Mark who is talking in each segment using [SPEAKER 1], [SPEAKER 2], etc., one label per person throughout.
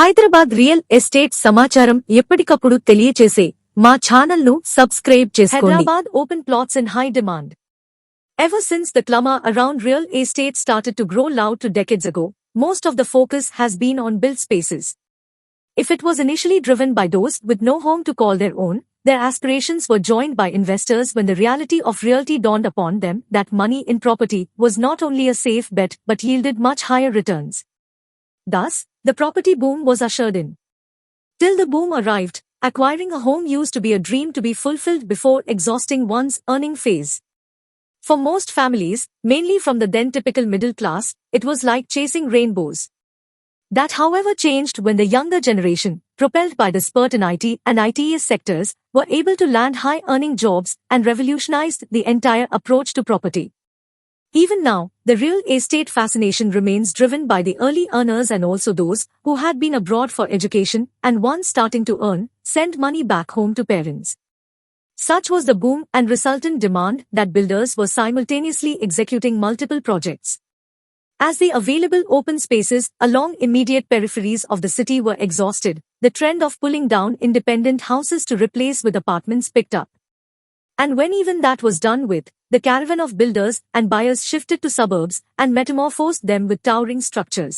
[SPEAKER 1] Hyderabad real estate సమాచారం ఎప్పటికప్పుడు తెలియచేసే మా ఛానల్ ను సబ్స్క్రైబ్ చేసుకోండి. Hyderabad open plots in high demand. Ever since the clamor around real estate started to grow loud 2 decades ago, most of the focus has been on built spaces. If it was initially driven by those with no home to call their own, their aspirations were joined by investors when the reality of realty dawned upon them that money in property was not only a safe bet but yielded much higher returns. Thus, the property boom was ushered in. Till the boom arrived, acquiring a home used to be a dream to be fulfilled before exhausting one's earning phase. For most families, mainly from the then typical middle class, it was like chasing rainbows. That however changed when the younger generation, propelled by the spurt in IT and ITES sectors, were able to land high-earning jobs and revolutionized the entire approach to property. Even now, the real estate fascination remains driven by the early earners and also those who had been abroad for education and once starting to earn, send money back home to parents. Such was the boom and resultant demand that builders were simultaneously executing multiple projects. As the available open spaces along immediate peripheries of the city were exhausted, the trend of pulling down independent houses to replace with apartments picked up. And when even that was done with, the caravan of builders and buyers shifted to suburbs and metamorphosed them with towering structures.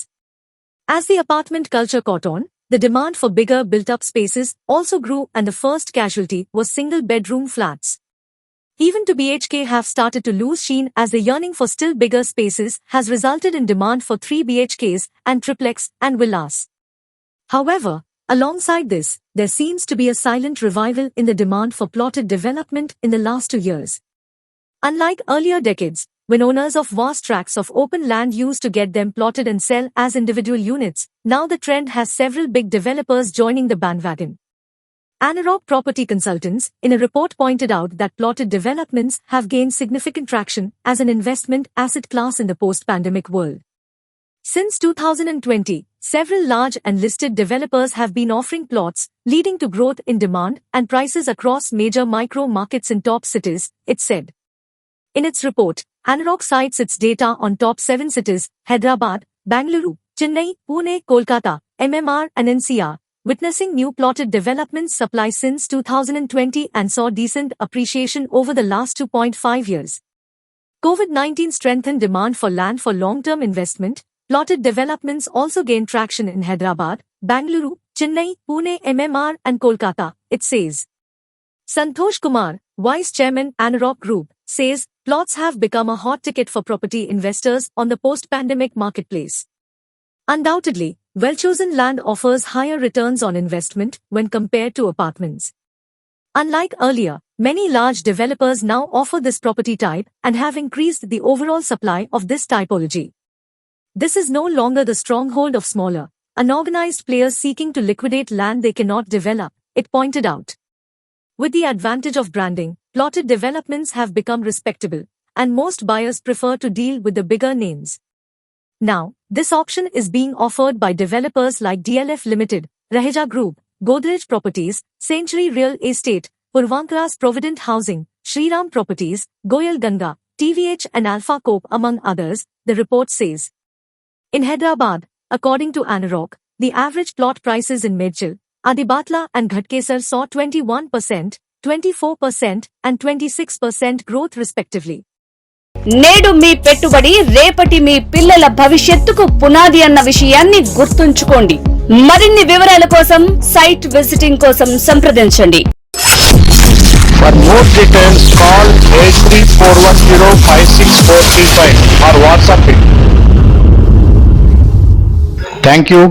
[SPEAKER 1] As the apartment culture caught on, the demand for bigger built-up spaces also grew and the first casualty was single-bedroom flats. Even 2 BHK have started to lose sheen as the yearning for still bigger spaces has resulted in demand for 3 BHKs and triplex and villas. However, alongside this, there seems to be a silent revival in the demand for plotted development in the last 2 years. Unlike earlier decades, when owners of vast tracts of open land used to get them plotted and sell as individual units, now the trend has several big developers joining the bandwagon. Anurag Property Consultants, in a report pointed out that plotted developments have gained significant traction as an investment asset class in the post-pandemic world. Since 2020, several large and listed developers have been offering plots, leading to growth in demand and prices across major micro-markets in top cities, it said. In its report, Anurag cites its data on top 7 cities, Hyderabad, Bangalore, Chennai, Pune, Kolkata, MMR and NCR, witnessing new plotted developments supply since 2020 and saw decent appreciation over the last 2.5 years. COVID-19 strengthened demand for land for long-term investment. Plotted developments also gained traction in Hyderabad, Bangalore, Chennai, Pune, MMR and Kolkata, it says. Santosh Kumar, Vice Chairman, Anurag Group, says, plots have become a hot ticket for property investors on the post-pandemic marketplace. Undoubtedly, well-chosen land offers higher returns on investment when compared to apartments. Unlike earlier, many large developers now offer this property type and have increased the overall supply of this typology. This is no longer the stronghold of smaller, unorganized players seeking to liquidate land they cannot develop, it pointed out. With the advantage of branding, plotted developments have become respectable, and most buyers prefer to deal with the bigger names. Now, this option is being offered by developers like DLF Limited, Raheja Group, Godrej Properties, Century Real Estate, Purvankaras Provident Housing, Shriram Properties, Goyal Ganga, TVH and Alpha Corp among others, the report says. In Hyderabad, according to Anurag, the average plot prices in Medchil, Adibatla and Ghatkesar saw 21%, 24% and 26% growth respectively.
[SPEAKER 2] నేడు మీ పెట్టుబడి రేపటి మీ పిల్లల భవిష్యత్తుకు పునాది అన్న విషయాన్ని గుర్తుంచుకోండి. మరిన్ని వివరాల కోసం సైట్ విజిటింగ్ కోసం సంప్రదించండి.
[SPEAKER 3] For more details call 8341056435 or WhatsApp it. Thank you.